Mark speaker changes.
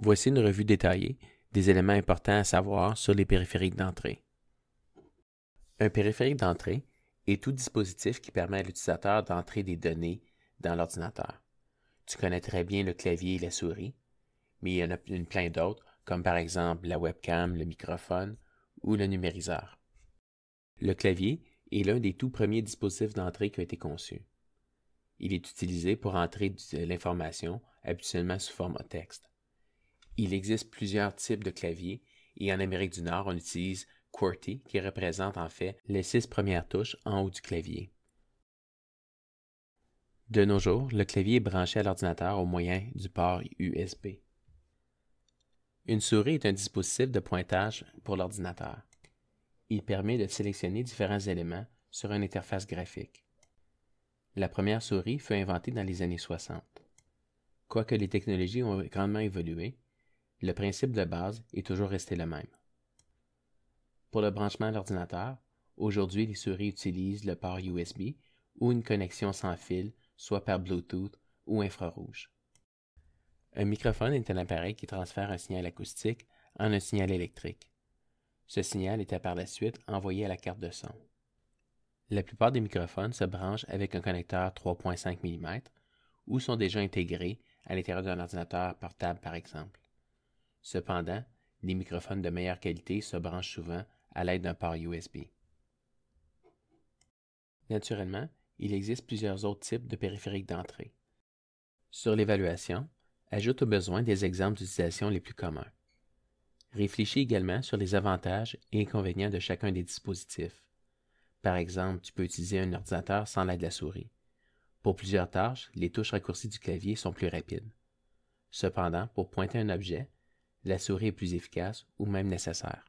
Speaker 1: Voici une revue détaillée des éléments importants à savoir sur les périphériques d'entrée. Un périphérique d'entrée est tout dispositif qui permet à l'utilisateur d'entrer des données dans l'ordinateur. Tu connais très bien le clavier et la souris, mais il y en a plein d'autres, comme par exemple la webcam, le microphone ou le numériseur. Le clavier est l'un des tout premiers dispositifs d'entrée qui a été conçu. Il est utilisé pour entrer de l'information, habituellement sous format texte. Il existe plusieurs types de claviers et en Amérique du Nord, on utilise QWERTY qui représente en fait les 6 premières touches en haut du clavier. De nos jours, le clavier est branché à l'ordinateur au moyen du port USB. Une souris est un dispositif de pointage pour l'ordinateur. Il permet de sélectionner différents éléments sur une interface graphique. La première souris fut inventée dans les années 60. Quoique les technologies ont grandement évolué, le principe de base est toujours resté le même. Pour le branchement à l'ordinateur, aujourd'hui les souris utilisent le port USB ou une connexion sans fil, soit par Bluetooth ou infrarouge. Un microphone est un appareil qui transfère un signal acoustique en un signal électrique. Ce signal est par la suite envoyé à la carte de son. La plupart des microphones se branchent avec un connecteur 3.5 mm ou sont déjà intégrés à l'intérieur d'un ordinateur portable par exemple. Cependant, les microphones de meilleure qualité se branchent souvent à l'aide d'un port USB. Naturellement, il existe plusieurs autres types de périphériques d'entrée. Sur l'évaluation, ajoute au besoin des exemples d'utilisation les plus communs. Réfléchis également sur les avantages et inconvénients de chacun des dispositifs. Par exemple, tu peux utiliser un ordinateur sans l'aide de la souris. Pour plusieurs tâches, les touches raccourcies du clavier sont plus rapides. Cependant, pour pointer un objet, la souris est plus efficace ou même nécessaire.